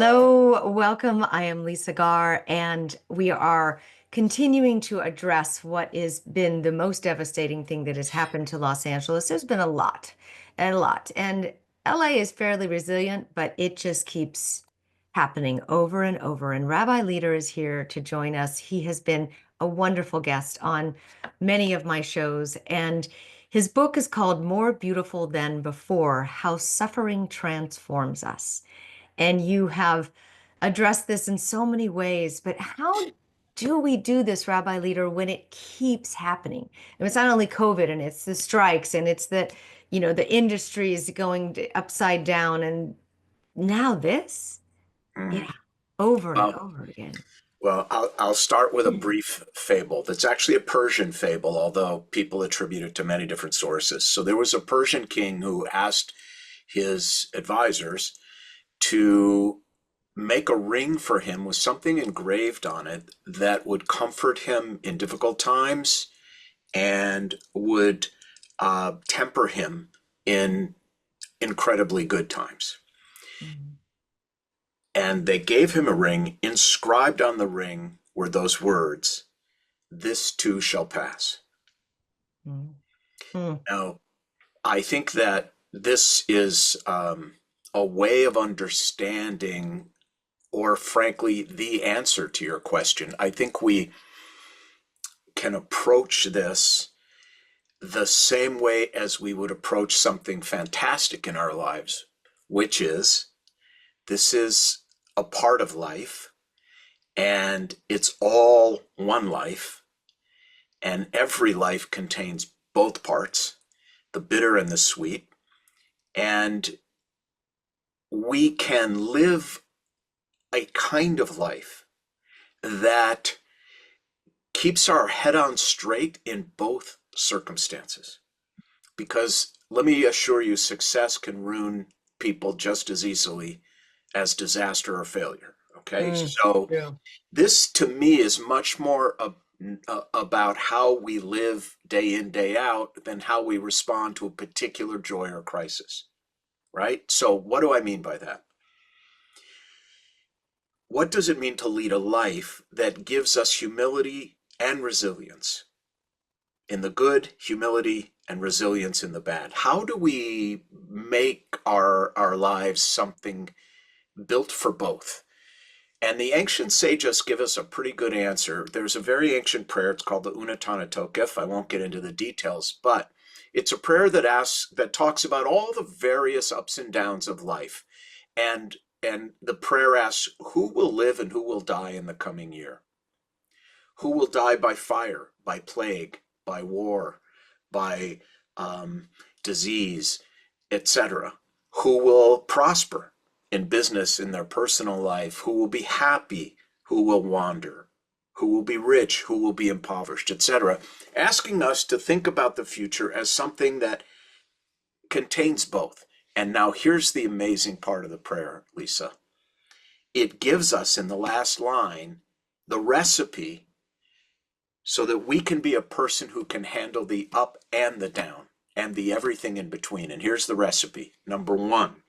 Hello, welcome. I am Lisa Garr, and we are continuing to address what has been the most devastating thing that has happened to Los Angeles. There's been a lot. And LA is fairly resilient, but it just keeps happening over and over. And Rabbi Leder is here to join us. He has been a wonderful guest on many of my shows, and his book is called More Beautiful Than Before: How Suffering Transforms Us. And you have addressed this in so many ways, but how do we do this, Rabbi Leder, when it keeps happening? And it's not only COVID, and it's the strikes, and it's the industry is going upside down, and now this, Mm. yeah, over and Well, over again. I'll start with a brief fable that's actually a Persian fable, although people attribute it to many different sources. So there was a Persian king who asked his advisors to make a ring for him with something engraved on it that would comfort him in difficult times and would temper him in incredibly good times. Mhm. And they gave him a ring. Inscribed on the ring were those words, "This too shall pass." Mhm. Mhm. Now, I think that this is a way of understanding, or frankly, the answer to your question. I think we can approach this the same way as we would approach something fantastic in our lives, which is this is a part of life and it's all one life, and every life contains both parts, the bitter and the sweet, and we can live a kind of life that keeps our head on straight in both circumstances. Because let me assure you, success can ruin people just as easily as disaster or failure. Okay, Mm. so Yeah. this to me is much more about how we live day in, day out than how we respond to a particular joy or crisis, right? So, what do I mean by that? What does it mean to lead a life that gives us humility and resilience in the good, humility and resilience in the bad? How do we make our lives something built for both? And the ancient sages give us a pretty good answer. There's a very ancient prayer. It's called the Unatana Tokef. I won't get into the details, but it's a prayer that talks about all the various ups and downs of life. And the prayer asks, who will live and who will die in the coming year? Who will die by fire, by plague, by war, by disease, etc.? Who will prosper in business, in their personal life? Who will be happy? Who will wander? Who will be rich? Who will be impoverished, etc.? Asking us to think about the future as something that contains both. And now here's the amazing part of the prayer, Lisa. It gives us in the last line the recipe so that we can be a person who can handle the up and the down and the everything in between. And here's the recipe. Number one,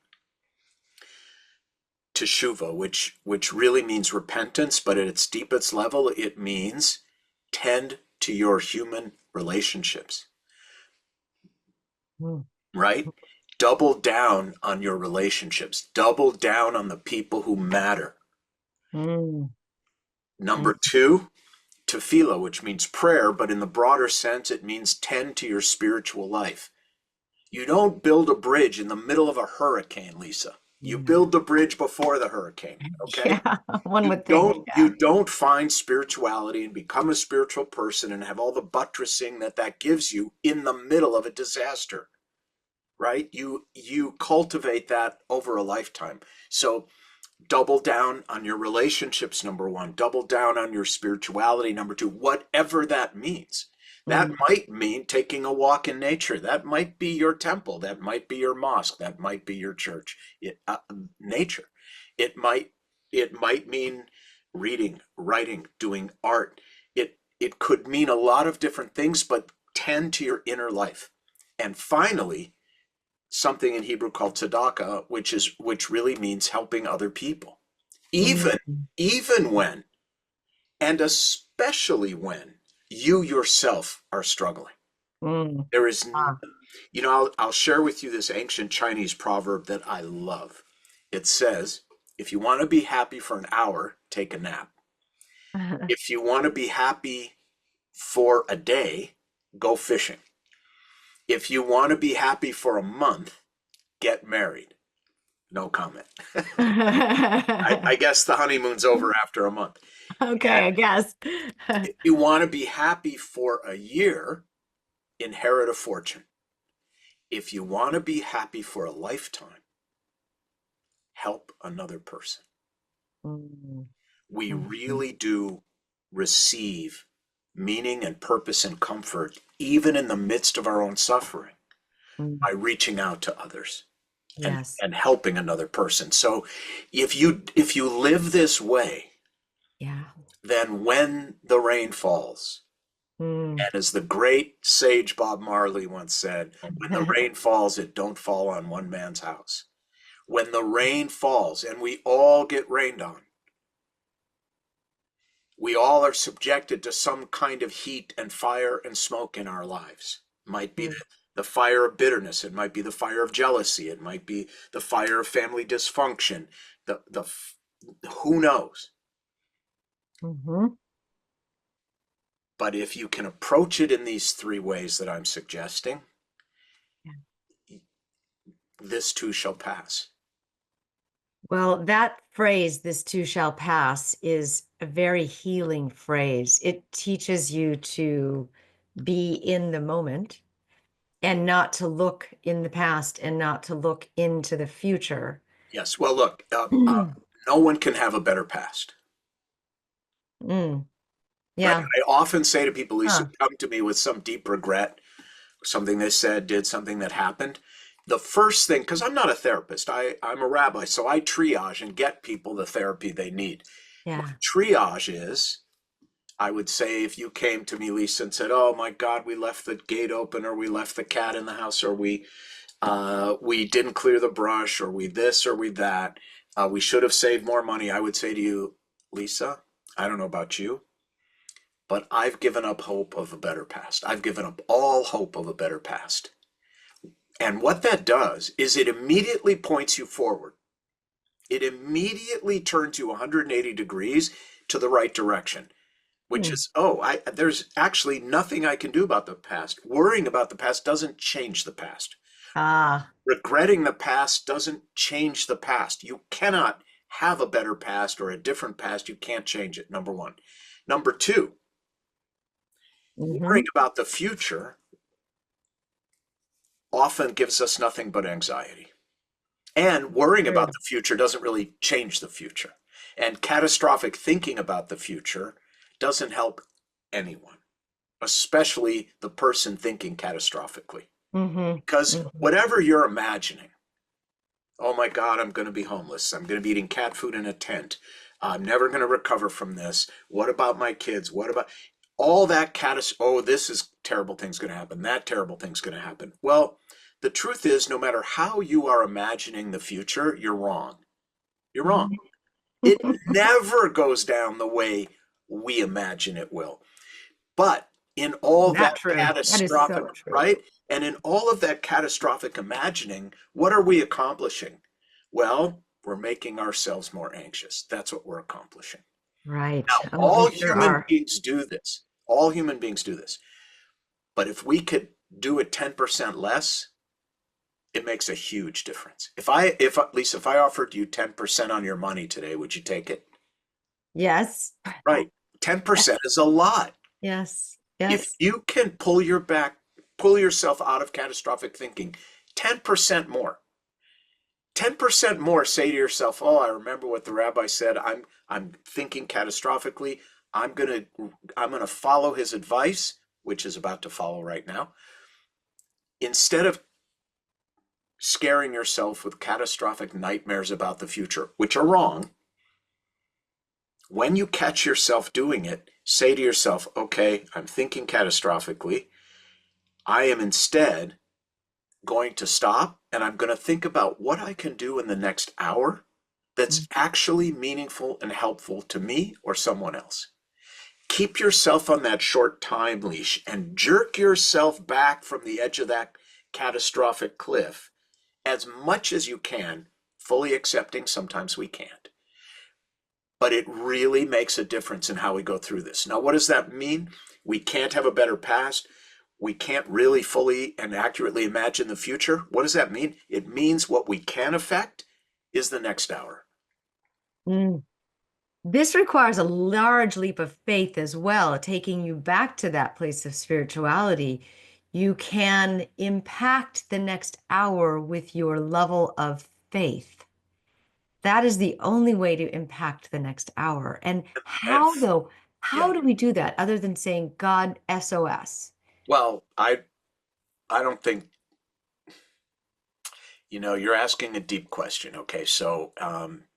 teshuva, which really means repentance, but at its deepest level, it means tend to your human relationships, Mm. right? Double down on your relationships. Double down on the people who matter. Mm. Mm. Number two, tefillah, which means prayer, but in the broader sense, it means tend to your spiritual life. You don't build a bridge in the middle of a hurricane, Lisa. You Mm. build the bridge before the hurricane, okay? Yeah, one You would think. don't Yeah. you don't find spirituality and become a spiritual person and have all the buttressing that gives you in the middle of a disaster, right? You cultivate that over a lifetime. So double down on your relationships, number one. Double down on your spirituality, number two, whatever that means. That Mm. might mean taking a walk in nature. That might be your temple. That might be your mosque. That might be your church. Nature. It might it might mean reading, writing, doing art. It could mean a lot of different things, but tend to your inner life. And finally, something in Hebrew called tzedakah, which really means helping other people. even Mm, even when, and especially when you yourself are struggling. mm. There is, Ah. I'll share with you this ancient Chinese proverb that I love. It says, if you want to be happy for an hour, take a nap. If you want to be happy for a day, go fishing. If you want to be happy for a month, get married. No comment. I guess the honeymoon's over after a month. Okay, I guess. If you want to be happy for a year, inherit a fortune. If you want to be happy for a lifetime, help another person. Mm, We mhm, really do receive meaning and purpose and comfort, even in the midst of our own suffering, mm. by reaching out to others and, Yes. and helping another person. So if you live this way, Yeah. then when the rain falls, Mm. and as the great sage Bob Marley once said, when the rain falls, it don't fall on one man's house. When the rain falls, and we all get rained on, we all are subjected to some kind of heat and fire and smoke in our lives. It might be Mm, the fire of bitterness. It might be the fire of jealousy. It might be the fire of family dysfunction. The who knows? mhm. But if you can approach it in these three ways that I'm suggesting, Yeah. this too shall pass. Well, that phrase, this too shall pass, is a very healing phrase. It teaches you to be in the moment and not to look in the past and not to look into the future. Yes. Well, look, Mm, no one can have a better past. Right? yeah. I often say to people, Lisa, Huh. come to me with some deep regret, something they said, did something that happened. The first thing, because I'm not a therapist, I'm a rabbi, so I triage and get people the therapy they need. My Yeah. triage is, I would say, if you came to me, Lisa, and said, "Oh my God, we left the gate open, or we left the cat in the house, or we didn't clear the brush, or we this, or we that, we should have saved more money," I would say to you, Lisa, I don't know about you, but I've given up hope of a better past. I've given up all hope of a better past. And what that does is it immediately points you forward. It immediately turns you 180 degrees to the right direction, which Mm. is, there's actually nothing I can do about the past. Worrying about the past doesn't change the past. Ah. Regretting the past doesn't change the past. You cannot have a better past or a different past. You can't change it, number one. Number two, worrying Hmm. about the future often gives us nothing but anxiety. And worrying about True. the future doesn't really change the future. And catastrophic thinking about the future doesn't help anyone, especially the person thinking catastrophically. Hmm. Because Hmm. whatever you're imagining, oh my God, I'm going to be homeless. I'm going to be eating cat food in a tent. I'm never going to recover from this. What about my kids? What about all that oh, this is terrible thing's going to happen. That terrible thing's going to happen. Well, the truth is, no matter how you are imagining the future, you're wrong. You're wrong. It never goes down the way we imagine it will. But in all That that true. That is catastrophic, so true. right? And in all of that catastrophic imagining, what are we accomplishing? Well, we're making ourselves more anxious. That's what we're accomplishing. Right. Now, Oh, we all sure human are. beings do this. All human beings do this. But if we could do it 10% less, it makes a huge difference. If Lisa, if I offered you 10% on your money today, would you take it? Yes. Right. 10% is a lot. Yes. If Yes. you can pull yourself out of catastrophic thinking, 10% more. 10% more, say to yourself, "Oh, I remember what the rabbi said. I'm thinking catastrophically. I'm going to follow his advice," which is about to follow right now. Instead of scaring yourself with catastrophic nightmares about the future, which are wrong, when you catch yourself doing it, say to yourself, "Okay, I'm thinking catastrophically. I am instead going to stop and I'm going to think about what I can do in the next hour that's Mm. actually meaningful and helpful to me or someone else. Keep yourself on that short time leash and jerk yourself back from the edge of that catastrophic cliff as much as you can, fully accepting sometimes we can't. But it really makes a difference in how we go through this. Now, what does that mean? We can't have a better past. We can't really fully and accurately imagine the future. What does that mean? It means what we can affect is the next hour. Mm. This requires a large leap of faith as well, taking you back to that place of spirituality. You can impact the next hour with your level of faith. That is the only way to impact the next hour. And And how, though, yeah, how do we do that other than saying, God, SOS? well, I don't think, you're asking a deep question. Okay, so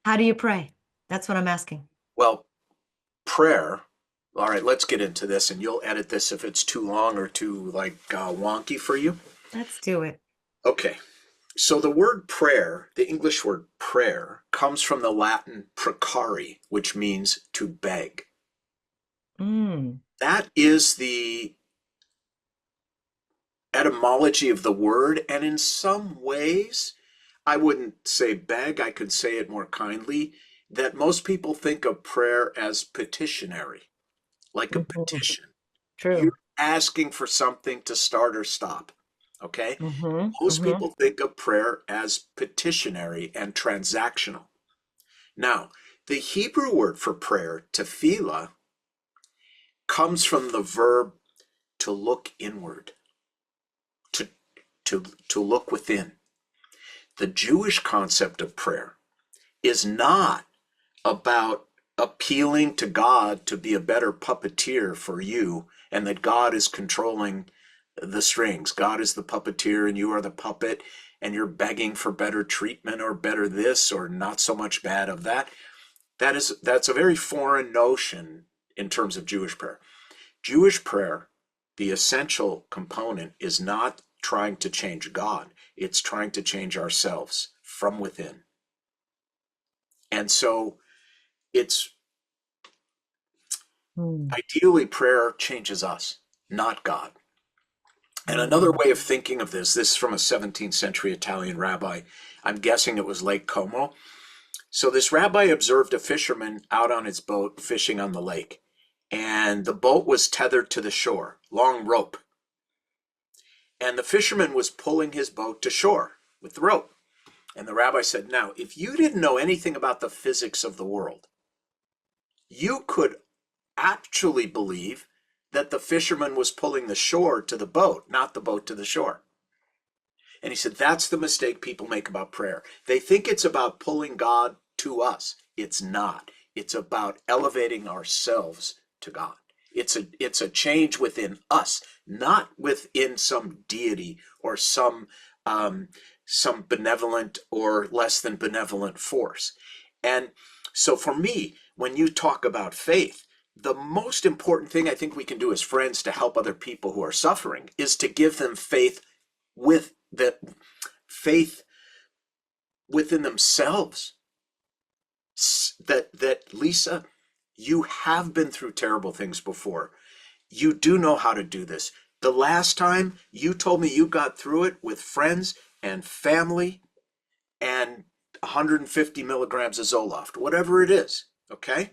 How do you pray? That's what I'm asking. well, prayer. All right, let's get into this, and you'll edit this if it's too long or too wonky for you. Let's do it. Okay, so the word prayer, the English word prayer, comes from the Latin precari, which means to beg. Mm. That is the etymology of the word, and in some ways, I wouldn't say beg, I could say it more kindly, that most people think of prayer as petitionary, like a Mhm. petition. You're True. asking for something to start or stop. Okay? Hmm. Most Hmm. people think of prayer as petitionary and transactional. Now, the Hebrew word for prayer, tefillah, comes from the verb to look inward, to, to look within. The Jewish concept of prayer is not about appealing to God to be a better puppeteer for you and that God is controlling the strings. God is the puppeteer and you are the puppet and you're begging for better treatment or better this or not so much bad of that. That's a very foreign notion in terms of Jewish prayer. Jewish prayer, the essential component is not trying to change God, it's trying to change ourselves from within. And so it's Mm. ideally prayer changes us, not God. And another Mm. way of thinking of this is from a 17th century Italian rabbi. I'm guessing it was Lake Como. So this rabbi observed a fisherman out on his boat fishing on the lake. And the boat was tethered to the shore, long rope. And the fisherman was pulling his boat to shore with the rope. And the rabbi said, now, if you didn't know anything about the physics of the world, you could actually believe that the fisherman was pulling the shore to the boat, not the boat to the shore. And he said, that's the mistake people make about prayer. They think it's about pulling God to us. It's not. It's about elevating ourselves to God. It's a change within us, not within some deity or some benevolent or less than benevolent force. And so for me, when you talk about faith, the most important thing I think we can do as friends to help other people who are suffering is to give them with faith within themselves. That Lisa, you have been through terrible things before. You do know how to do this. The last time you told me you got through it with friends and family and 150 milligrams of Zoloft, whatever it is. Okay?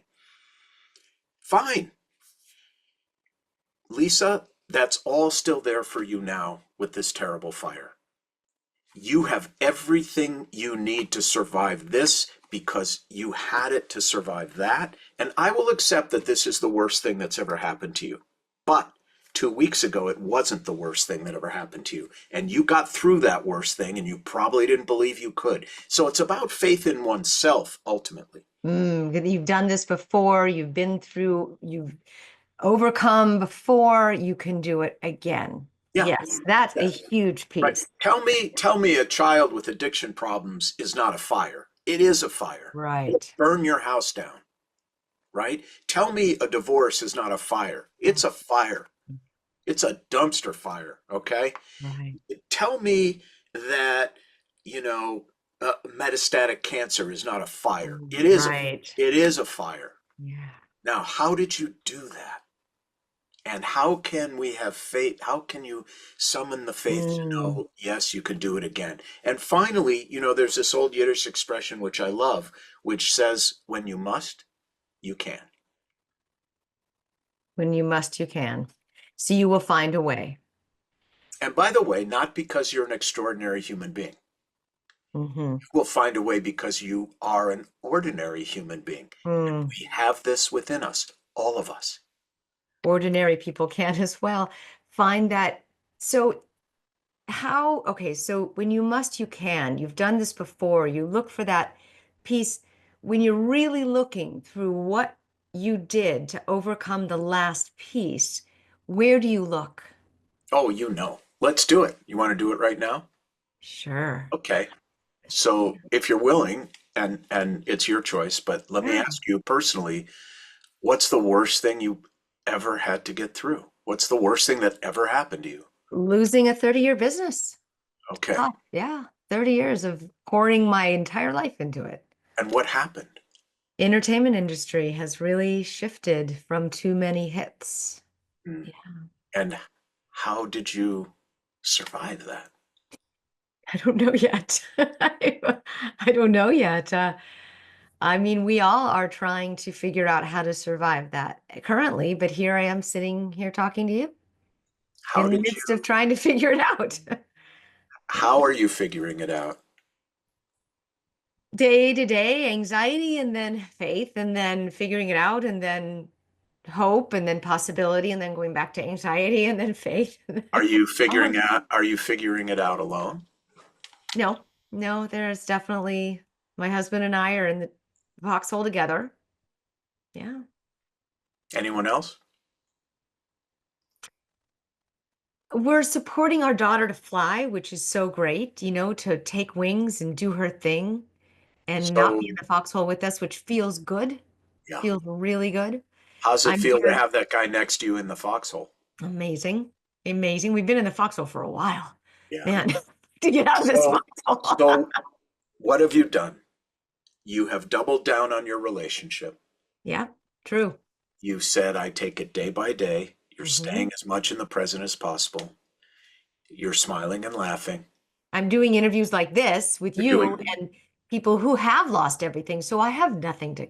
Fine. Lisa, that's all still there for you now with this terrible fire. You have everything you need to survive this because you had it to survive that. And I will accept that this is the worst thing that's ever happened to you. But 2 weeks ago, it wasn't the worst thing that ever happened to you. And you got through that worst thing and you probably didn't believe you could. So it's about faith in oneself, ultimately. You've done this before. You've been through, you've overcome before. You can do it again. Yeah. Yes, that's a Yeah. huge Right. piece. Tell me a child with addiction problems is not a fire. It is a fire. Right. Burn your house down. Right? Tell me a divorce is not a fire. It's a fire. It's a dumpster fire, okay? Right. Tell me that, you know, metastatic cancer is not a fire. Right. It is a fire. Yeah. Now, how did you do that? And how can we have faith? How can you summon the faith to Mm. know, yes, you can do it again? And finally, there's this old Yiddish expression, which I love, which says, when you must, you can. When you must, you can. So you will find a way. And by the way, not because you're an extraordinary human being. Hmm. You will find a way because you are an ordinary human being. And Mm. we have this within us, all of us. Ordinary people can as well. Find that. So okay, so when you must, you can. You've done this before. You look for that piece when you're really looking through what you did to overcome the last piece. Where do you look? Oh, Let's do it. You want to do it right now? Sure. Okay. So if you're willing, and it's your choice, but let me Yeah. ask you personally, what's the worst thing you ever had to get through? What's the worst thing that ever happened to you? Losing a 30-year business. Okay. Oh, yeah. 30 years of pouring my entire life into it. And what happened? Entertainment industry has really shifted from too many hits. Hmm. Yeah. And how did you survive that? I don't know yet. I don't know yet. I mean, we all are trying to figure out how to survive that currently, but here I am sitting here talking to you How in the did midst of you, trying to figure it out. how are you figuring it out? Day to day anxiety and then faith and then figuring it out and then hope and then possibility and then going back to anxiety and then faith. Oh, Are you figuring it out alone? no, no, there's definitely my husband and I are in the foxhole together. Yeah. Anyone else? We're supporting our daughter to fly, which is so great, to take wings and do her thing and not So, be in the foxhole with us, which feels good, yeah. feels really good. How's it I'm feel to here. have that guy next to you in the foxhole? Amazing. Amazing. We've been in the foxhole for a while, Yeah. man, to get out of this So, foxhole. so what have you done? You have doubled down on your relationship. Yeah, true. You said, I take it day by day. You're Hmm. staying as much in the present as possible. You're smiling and laughing. I'm doing interviews like this with You're you doing, and people who have lost everything, so I have nothing to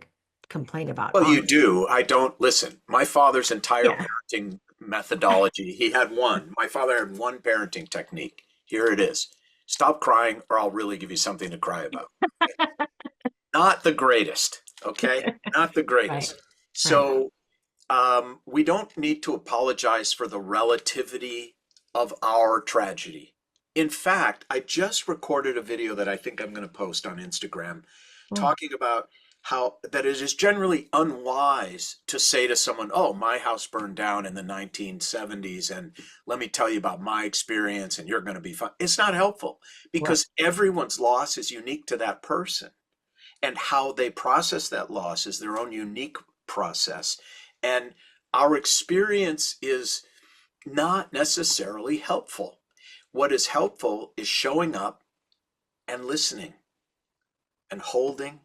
complain about, well, you honestly. do. I don't listen. My father's entire Yeah. parenting methodology, he had one. My father had one parenting technique. Here it is. Stop crying, or I'll really give you something to cry about. Not the greatest, okay? Not the Right, greatest. right. So we don't need to apologize for the relativity of our tragedy. In fact, I just recorded a video that I think I'm going to post on Instagram Mm. talking about how that it is generally unwise to say to someone, oh, my house burned down in the 1970s, and let me tell you about my experience, and you're going to be fine. It's not helpful Right. because everyone's loss is unique to that person, and how they process that loss is their own unique process. And our experience is not necessarily helpful. What is helpful is showing up and listening and holding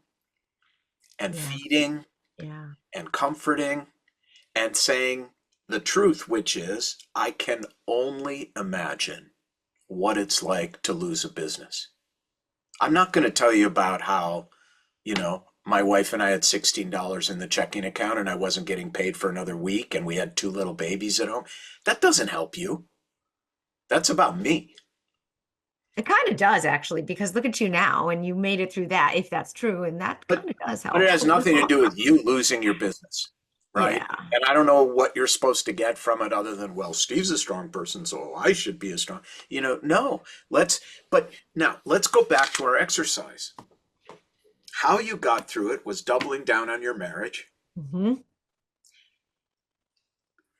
and Yeah, feeding yeah, and comforting and saying the truth, which is, I can only imagine what it's like to lose a business. I'm not going to tell you about how, my wife and I had $16 in the checking account and I wasn't getting paid for another week and we had two little babies at home. That doesn't help you. That's about me. it kind of does actually, because look at you now, and you made it through that, if that's true, and that But kind of does but it help. has nothing to do with you losing your business, right? Yeah, And I don't know what you're supposed to get from it other than, well, Steve's a strong person, so I should be as strong. No. But now let's go back to our exercise. How you got through it was doubling down on your marriage, hmm,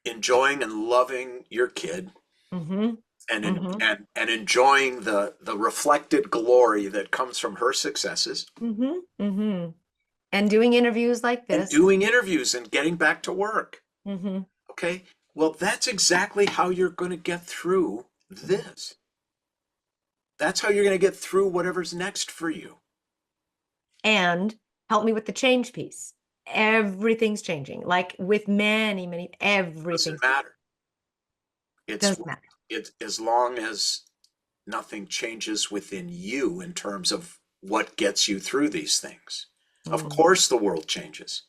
enjoying and loving your kid, hmm, hmm, and enjoying the reflected glory that comes from her successes, hmm, hmm, and doing interviews like and this. doing interviews and getting back to work. Hmm. Okay? Well, that's exactly how you're going to get through this. That's how you're going to get through whatever's next for you. And help me with the change piece. Everything's changing. Like with many, Doesn't everything's matter. It's doesn't matter. it's as long as nothing changes within you in terms of what gets you through these things. Of Mm. course, the world changes.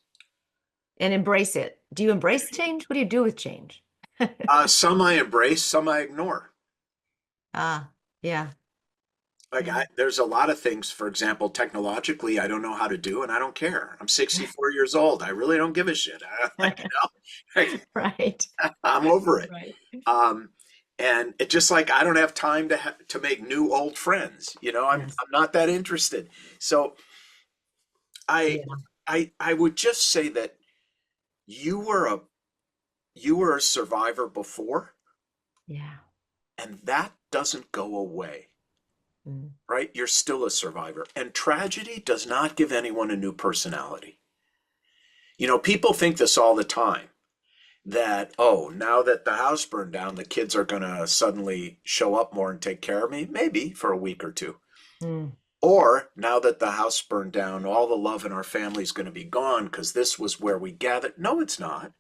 And embrace it. Do you embrace change? What do you do with change? Some I embrace, some I ignore. Ah, yeah, yeah, There's a lot of things, for example, technologically, I don't know how to do, and I don't care. I'm 64 years old. I really don't give a shit. right, I'm over it. right. Um, and it just like I don't have time to make new old friends. Yes, I'm not that interested. So I yeah, I would just say that you were a you were a survivor before, yeah. and that doesn't go away, Mm, right? You're still a survivor. And tragedy does not give anyone a new personality. People think this all the time that, oh, now that the house burned down, the kids are going to suddenly show up more and take care of me, maybe for a week or two. mm, Or now that the house burned down, all the love in our family is going to be gone because this was where we gathered. No, it's not.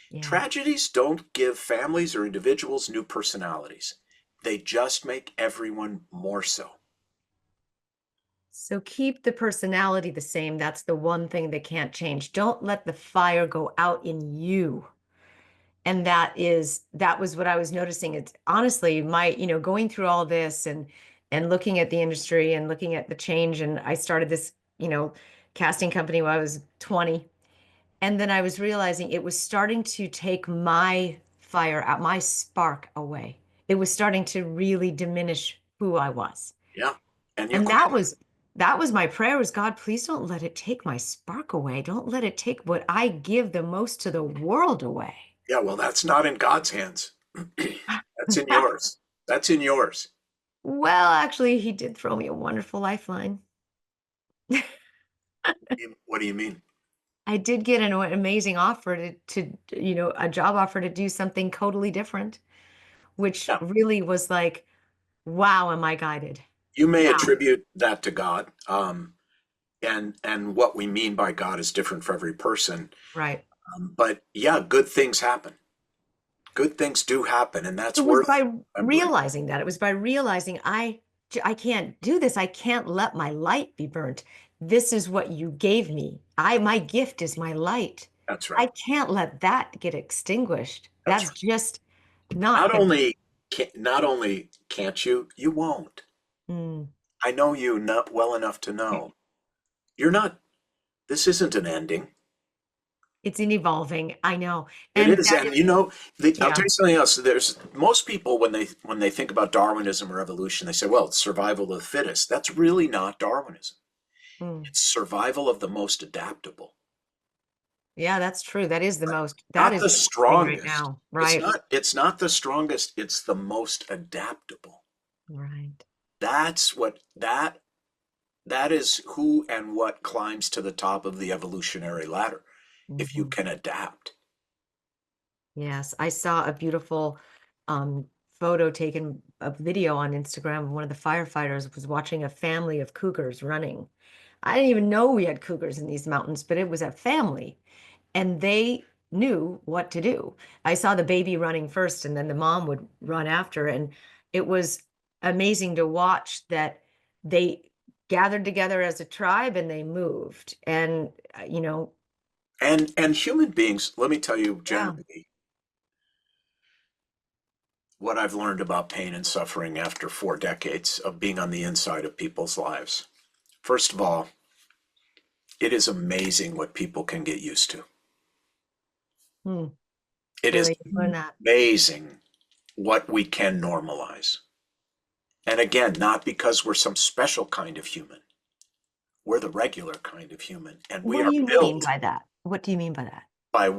yeah. Tragedies don't give families or individuals new personalities. They just make everyone more so. So keep the personality the same. That's the one thing that can't change. Don't let the fire go out in you. And that was what I was noticing. It's honestly going through all this and looking at the industry and looking at the change. And I started this, casting company when I was 20. And then I was realizing it was starting to take my fire out, my spark away. It was starting to really diminish who I was. Yeah. And you And quit. that was my prayer was, God, please don't let it take my spark away. Don't let it take what I give the most to the world away. Yeah, well, that's not in God's hands. That's in yours. That's in yours. Well, actually, he did throw me a wonderful lifeline. What do you mean? I did get an amazing offer a job offer to do something totally different, which Yeah. really was like, wow, am I guided? You may Wow. attribute that to God. And what we mean by God is different for every person. Right. But yeah, good things happen. Good things do happen, and It that's was worth by remembering. realizing that. It was by realizing I can't do this. I can't let my light be burnt. This is what you gave me. My gift is my light. That's I right. can't let that get extinguished. That's That's right. just not gonna. Not only can't you, you won't. Mm. I know you not well enough to know you're not. This isn't an ending. It's in evolving. I know. It And is, that and is, I'll tell yeah. you something else. There's most people when they think about Darwinism or evolution, they say, "Well, it's survival of the fittest." That's really not Darwinism. Mm. It's survival of the most adaptable. Yeah, that's true. That Not is the what's happening right strongest. now. It's Right. not it's not the strongest, it's the most adaptable. Right. That is who and what climbs to the top of the evolutionary ladder if you Mhm. can adapt. Yes, I saw a beautiful um, photo taken, a video on Instagram of one of the firefighters was watching a family of cougars running. I didn't even know we had cougars in these mountains, but it was a family, and they knew what to do. I saw the baby running first, and then the mom would run after, and it was amazing to watch that they gathered together as a tribe and they moved. And And human beings, let me tell you yeah. generally what I've learned about pain and suffering after 4 decades of being on the inside of people's lives. First of all, it is amazing what people can get used to. Hmm. It Where is did you learn that? amazing what we can normalize. And again, not because we're some special kind of human. We're the regular kind of human, and we What do are you mean built by that? What do you mean by that? by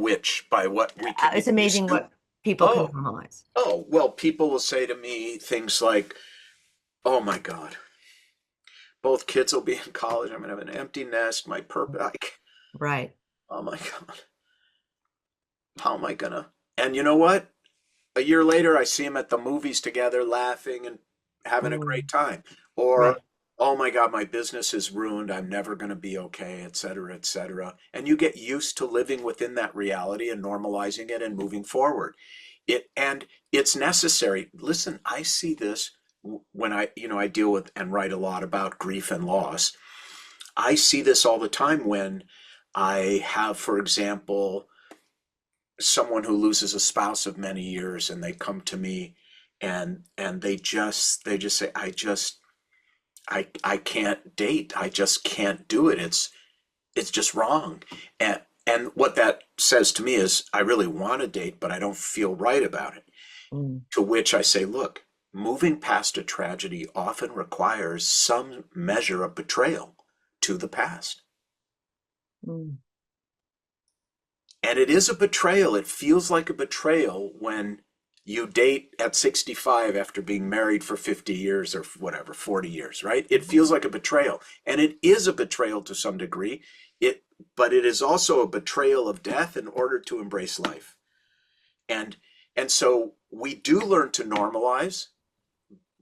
what we can It's get used amazing to. what people can Oh, normalize. well, people will say to me things like, "Oh my God, both kids will be in college. I'm gonna have an empty nest. My purpose, like, Right. oh my God, how am I gonna?" And you know what? A year later, I see them at the movies together, laughing and having a Mm, great time. Or, right. oh my God, my business is ruined. I'm never going to be okay, et cetera, et cetera. And you get used to living within that reality and normalizing it and moving forward. And it's necessary. Listen, I see this when I deal with and write a lot about grief and loss. I see this all the time when I have, for example, someone who loses a spouse of many years and they come to me and they just say, I can't date. I just can't do it. It's just wrong. And what that says to me is I really want to date, but I don't feel right about it. Mm, To which I say, look, moving past a tragedy often requires some measure of betrayal to the past. mm. And it is a betrayal. It feels like a betrayal when you date at 65 after being married for 50 years or whatever, 40 years, right? It feels like a betrayal. And it is a betrayal to some degree. It but it is also a betrayal of death in order to embrace life. And and so we do learn to normalize.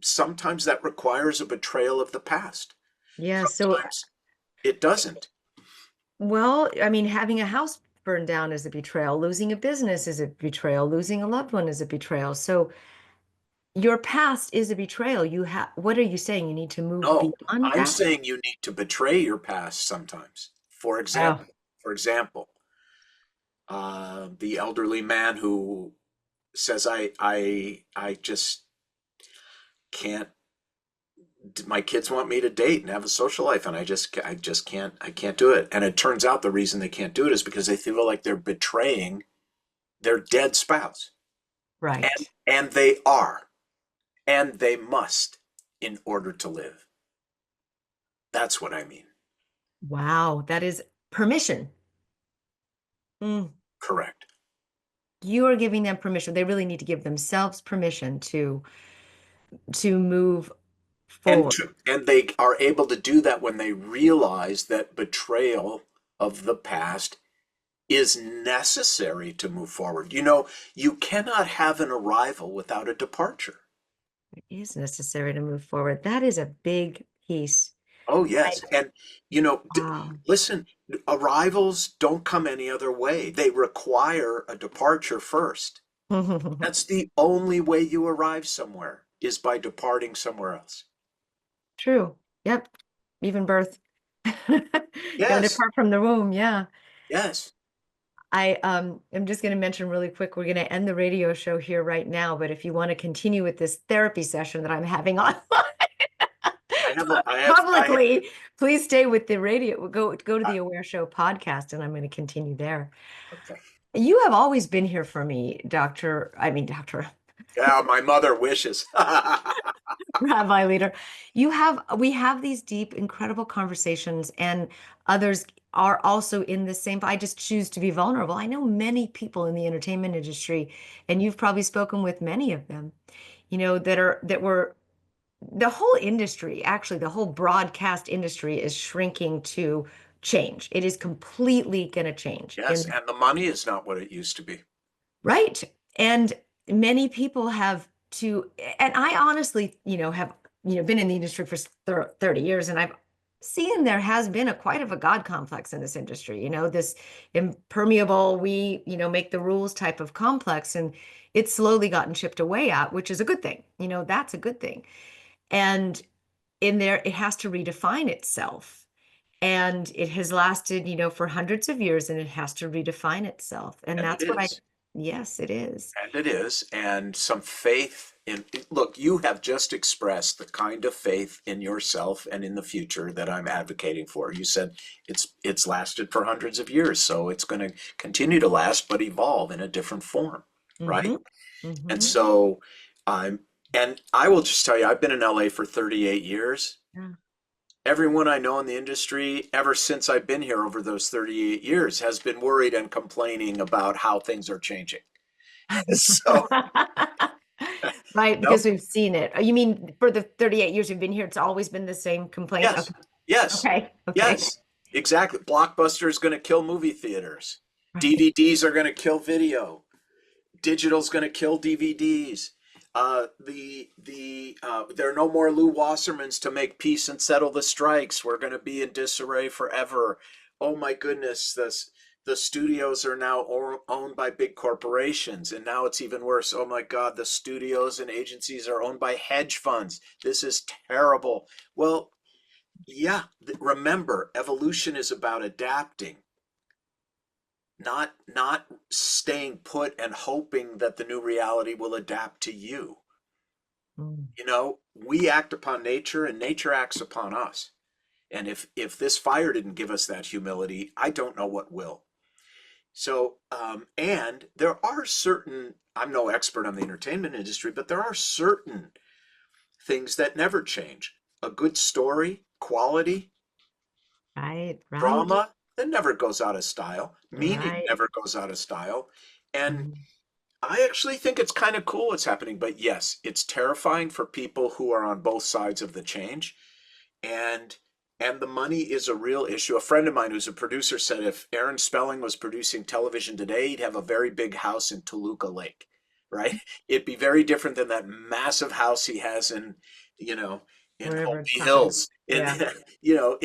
Sometimes that requires a betrayal of the past. Yeah. So, Sometimes it doesn't. well, I mean, having a house burned down is a betrayal. Losing a business is a betrayal. Losing a loved one is a betrayal. So your past is a betrayal. What are you saying? You need to move No, beyond I'm that? saying you need to betray your past sometimes. For Oh, example, for example, the elderly man who says, I just can't. My kids want me to date and have a social life, and I can't do it." And it turns out the reason they can't do it is because they feel like they're betraying their dead spouse, and right. and they are, and they must in order to live. That's what I mean. Wow. That is permission. Mm. Correct. You are giving them permission. They really need to give themselves permission to move forward. And they are able to do that when they realize that betrayal of the past is necessary to move forward. You cannot have an arrival without a departure. It is necessary to move forward. That is a big piece. Oh I, yes, and wow. listen, arrivals don't come any other way. They require a departure first. That's the only way you arrive somewhere is by departing somewhere else. True. Yep. Even birth. Gotta Yes, depart from the womb. Yeah. yes. I'm just gonna mention really quick, we're gonna end the radio show here right now, but if you want to continue with this therapy session that I'm having on I have, publicly, please stay with the radio. Go to I, the Aware Show podcast, and I'm going to continue there. okay. You have always been here for me, Doctor Yeah, my mother wishes. Rabbi Leader. We have these deep, incredible conversations, and others are also in the same. I just choose to be vulnerable. I know many people in the entertainment industry, and you've probably spoken with many of them, that were the whole industry, actually, the whole broadcast industry is shrinking to change. It is completely going to change Yes, and the money is not what it used to be. right. And many people have and I honestly, have, been in the industry for 30 years, and I've seen there has been quite of a God complex in this industry, this impermeable, make the rules type of complex, and it's slowly gotten chipped away at, which is a good thing. That's a good thing. And in there, it has to redefine itself. And it has lasted, for hundreds of years, and it has to redefine itself. And And it that's what is. yes, it is. And it is. And some faith in, look, you have just expressed the kind of faith in yourself and in the future that I'm advocating for. You said it's lasted for hundreds of years, so it's going to continue to last, but evolve in a different form, right? Mm-hmm. And Mm-hmm. so I'm, and I will just tell you, I've been in LA for 38 years. Yeah. Everyone I know in the industry, ever since I've been here over those 38 years, has been worried and complaining about how things are changing. So, Right, no, because we've seen it. You mean for the 38 years we've been here, it's always been the same complaint? yes, Okay. yes, Okay. Okay. yes, exactly. Blockbuster is going to kill movie theaters. Right. DVDs are going to kill video. Digital's going to kill DVDs. There are no more Lou Wassermans to make peace and settle the strikes. We're going to be in disarray forever. Oh my goodness, the studios are now owned by big corporations, and now it's even worse. Oh my God, the studios and agencies are owned by hedge funds. This is terrible. Well, yeah, remember, evolution is about adapting, not staying put and hoping that the new reality will adapt to you. Mm. You know, we act upon nature and nature acts upon us. And if this fire didn't give us that humility, I don't know what will. So, and there are certain, I'm no expert on the entertainment industry, but there are certain things that never change. A good story, quality, Right, right, drama, that never goes out of style. Meaning right. never goes out of style. And Mhm. I actually think it's kind of cool what's happening. But yes, it's terrifying for people who are on both sides of the change. and and the money is a real issue. A friend of mine who's a producer said if Aaron Spelling was producing television today, he'd have a very big house in Toluca Lake, right? It'd be very different than that massive house he has in, you know, in Wherever it's Holmby happening. Hills. And Yeah, you know,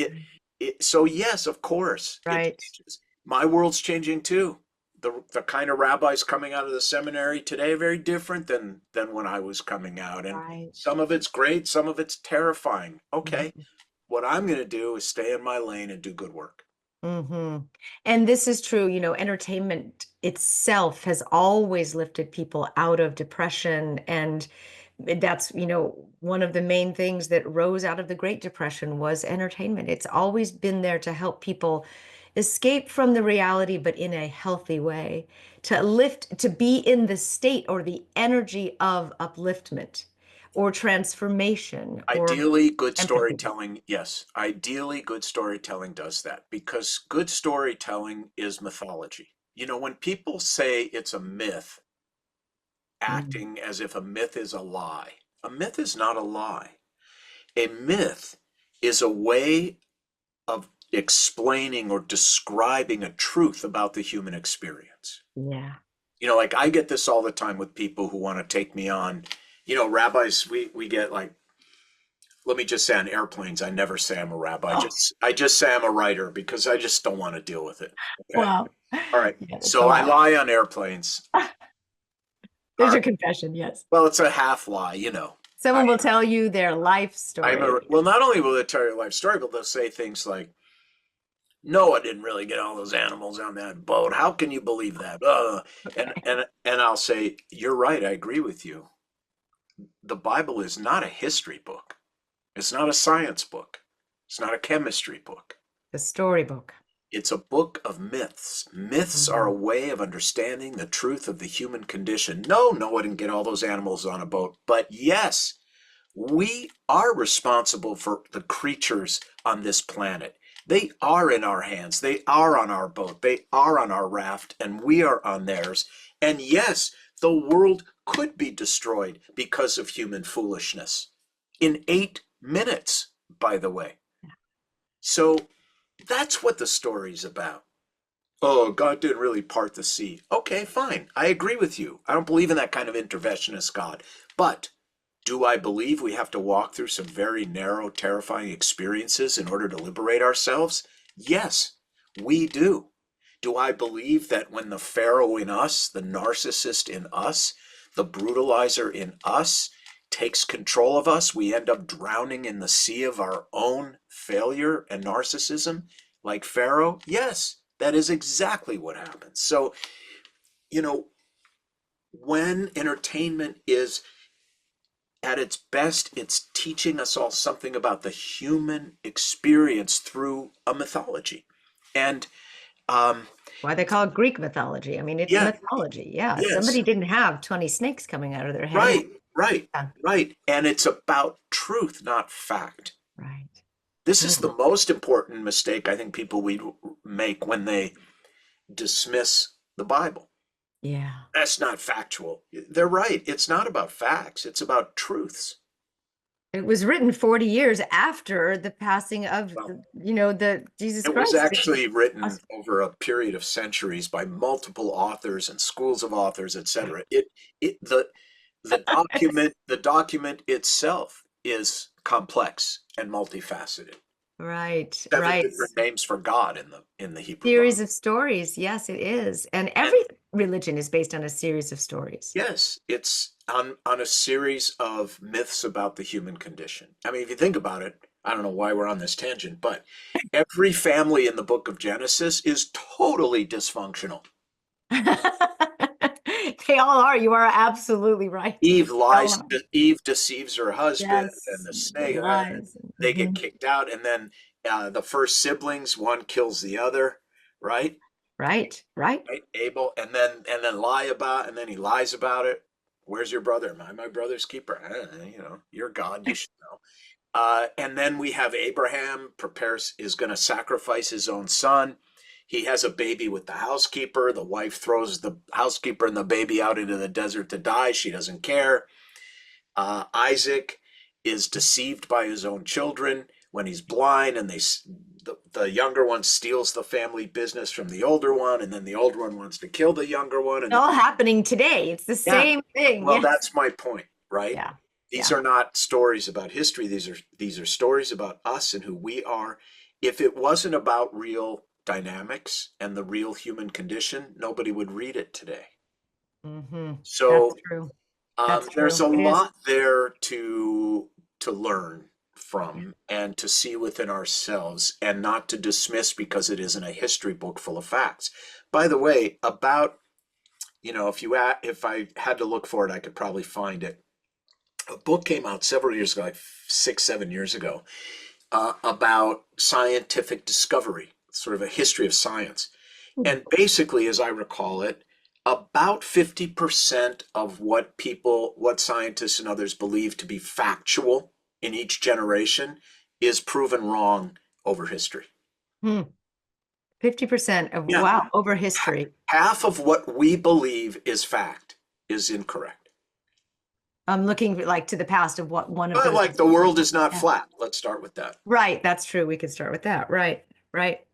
it so yes, of course, it right, changes. My world's changing too. The kind of rabbis coming out of the seminary today are very different than when I was coming out. And right. some of it's great, some of it's terrifying. Okay, Mhm. what I'm going to do is stay in my lane and do good work. Hmm. And this is true, entertainment itself has always lifted people out of depression. And that's, one of the main things that rose out of the Great Depression was entertainment. It's always been there to help people escape from the reality, but in a healthy way, to lift, to be in the state or the energy of upliftment or transformation or Ideally, good empathy. storytelling, yes. Ideally, good storytelling does that because good storytelling is mythology. You know, when people say it's a myth, Mm. acting as if a myth is a myth is not a lie. A myth is a way of explaining or describing a truth about the human experience. Yeah. You know, like I get this all the time with people who want to take me on. You know, rabbis, we get like, let me just say on airplanes, I never say I'm a rabbi. Oh, I just say I'm a writer because I just don't want to deal with it. Okay. wow. All right. Yeah, that's a So I lot. lie on airplanes. All There's your right. confession, yes. Well, it's a half lie, you know. I, Someone will tell you their life I'm a, story. well, not only will they tell your life story, but they'll say things like, Noah didn't really get all those animals on that boat. How can you believe that? Okay. And I'll say, you're right. I agree with you. The Bible is not a history book. It's not a science book. It's not a chemistry book. The storybook. It's a book of myths. Myths are a Mhm. way of understanding the truth of the human condition. No, Noah didn't get all those animals on a boat. But yes, we are responsible for the creatures on this planet. They are in our hands. They are on our boat. They are on our raft, and we are on theirs. And yes, the world could be destroyed because of human foolishness in 8 minutes, by the way. So that's what the story's about. Oh, God didn't really part the sea. Okay, fine. I agree with you. I don't believe in that kind of interventionist God. But do I believe we have to walk through some very narrow, terrifying experiences in order to liberate ourselves? Yes, we do. Do I believe that when the Pharaoh in us, the narcissist in us, the brutalizer in us takes control of us, we end up drowning in the sea of our own failure and narcissism like Pharaoh? Yes, that is exactly what happens. So, you know, when entertainment is at its best, it's teaching us all something about the human experience through a mythology. And um, Why they call it Greek mythology. I mean, it's yeah, mythology. Yeah. yes, Somebody didn't have 20 snakes coming out of their head. right, right, Yeah. right. And it's about truth, not fact. Right. This is Good. the most important mistake I think people we make when they dismiss the Bible. Yeah. That's not factual. They're right. It's not about facts. It's about truths. It was written 40 years after the passing of Well, the Jesus it was Christ. actually written over a period of centuries by multiple authors and schools of authors, Yeah. etc. It the The document itself is complex and multifaceted. Right, Seven right. different names for God in the Hebrew Bible. Series of stories. Yes, it is. And And every religion is based on a series of stories. yes, it's on a series of myths about the human condition. I mean, if you think about it, I don't know why we're on this tangent, but every family in the book of Genesis is totally dysfunctional. They all are. You are absolutely right. Eve They all lies. are. Eve deceives her husband, and Yes, the the snake. lies. They get Hmm. kicked out, and then the first siblings, one kills the other, right? Right, right. Right, Abel, and then lie about, and then he lies about it. Where's your brother? Am I my brother's keeper? You're God. You should know. And then we have Abraham is going to sacrifice his own son. He has a baby with the housekeeper. The wife throws the housekeeper and the baby out into the desert to die. She doesn't care. Isaac is deceived by his own children when he's blind, and the younger one steals the family business from the older one, and then the older one wants to kill the younger one, and It's all happening today. It's the yeah, same thing. well, Yes. that's my point, right? Yeah. These Yeah. are not stories about history. These are stories about us and who we are. If it wasn't about real dynamics and the real human condition, nobody would read it today. Hmm. That's So true. That's there's true. a It is. lot there to learn from and to see within ourselves, and not to dismiss because it isn't a history book full of facts. By the way, if I had to look for it, I could probably find it. A book came out several years ago, like 6, 7 years ago, about scientific discovery, sort of a history of science. Hmm. And basically, as I recall it, about 50% of what scientists and others believe to be factual in each generation is proven wrong over history. 50% of, Yeah. wow, over history. Half of what we believe is fact is incorrect. I'm looking like to the past of what one of But those like, is. the world is not Yeah. flat. Let's start with that. Right. That's true. We could start with that. Right. Right.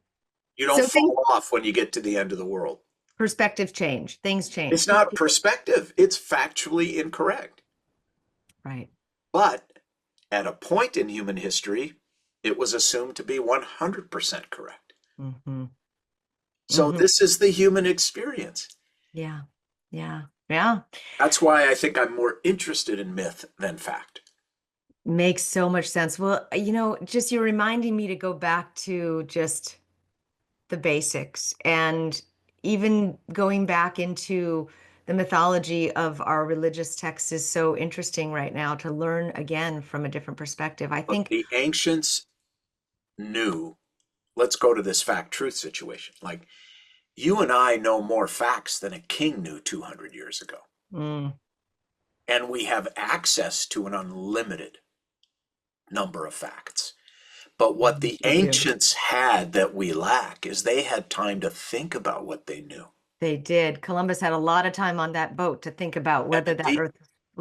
You don't So things, fall off when you get to the end of the world. perspective change. Things It's change. not perspective, it's factually incorrect. Right. But at a point in human history, it was assumed to be 100% correct. Hmm. So Hmm. this is the human experience. Yeah. Yeah. Yeah. That's why I think I'm more interested in myth than fact. Makes so much sense. Well, just you're reminding me to go back to just the basics and even going back into the mythology of our religious texts is so interesting right now to learn again from a different perspective. I Look, think, the ancients knew, let's go to this fact truth situation. Like, you and I know more facts than a king knew 200 years ago. mm, And we have access to an unlimited number of facts. But what the we do. ancients had that we lack is they had time to think about what they knew. They did. Columbus had a lot of time on that boat to think about And whether that the, earth.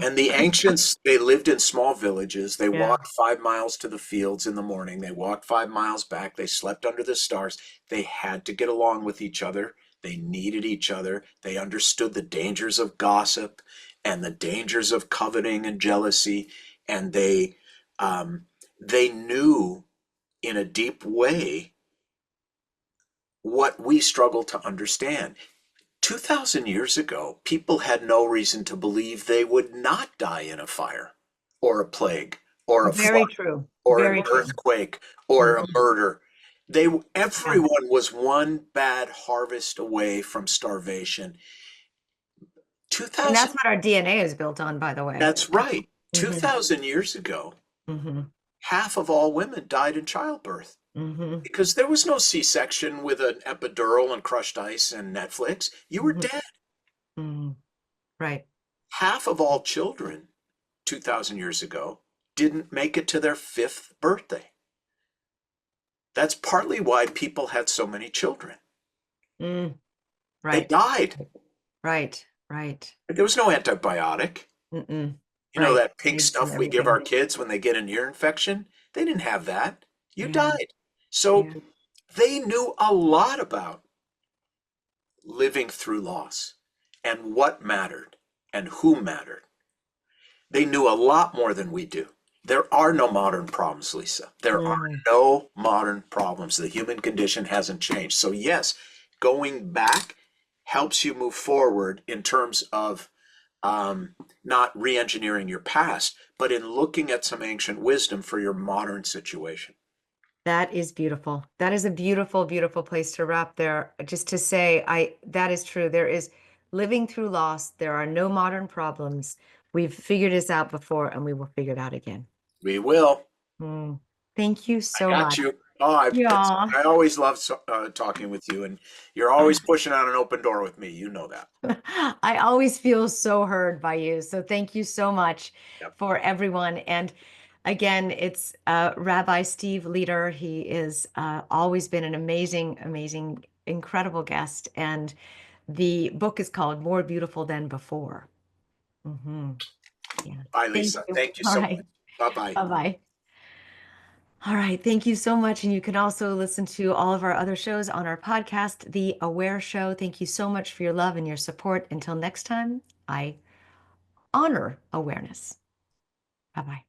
and the ancients, they lived in small villages. They Yeah. walked 5 miles to the fields in the morning. They walked 5 miles back. They slept under the stars. They had to get along with each other. They needed each other. They understood the dangers of gossip and the dangers of coveting and jealousy. And they knew in a deep way what we struggle to understand. 2,000 years ago, people had no reason to believe they would not die in a fire or a plague or a Very flood true. or an Very true. earthquake or a Mhm. murder. Yeah. Everyone was one bad harvest away from starvation. And that's 2,000, what our DNA is built on, by the way. that's right. Hmm. 2,000 years ago, Hmm. half of all women died in childbirth Hmm. because there was no C-section with an epidural and crushed ice and Netflix. You were Hmm. dead. Hmm. Right. Half of all children 2,000 years ago didn't make it to their fifth birthday. That's partly why people had so many children. Mm. They Right. died. Right. Right. There was no antibiotic. Mm-mm. You know, Right. that pink Medicine, stuff we give our everything. kids when they get an ear infection? They didn't have that. You Yeah. died. So Yeah. they knew a lot about living through loss and what mattered and who mattered. They knew a lot more than we do. There are no modern problems, Lisa. There are Mm, no modern problems. The human condition hasn't changed. So, yes, going back helps you move forward in terms of not re engineering your past, but in looking at some ancient wisdom for your modern situation. that is beautiful. That is a beautiful, beautiful place to wrap there. Just to say, that is true. There is living through loss. There are no modern problems. We've figured this out before and we will figure it out again. We will. Mm. Thank you I so got much. you. Oh, Yeah. I always love talking with you, and you're always pushing on an open door with me. You know that. I always feel so heard by you. So thank you so much Yep. for everyone. And again, it's Rabbi Steve Leder. He is always been an amazing, amazing, incredible guest. And the book is called More Beautiful Than Before. Hmm. Yeah. Bye, Thank Lisa. you. Thank you All so right. much. Bye bye. Bye-bye. All right. Thank you so much. And you can also listen to all of our other shows on our podcast, The Aware Show. Thank you so much for your love and your support. Until next time, I honor awareness. Bye bye.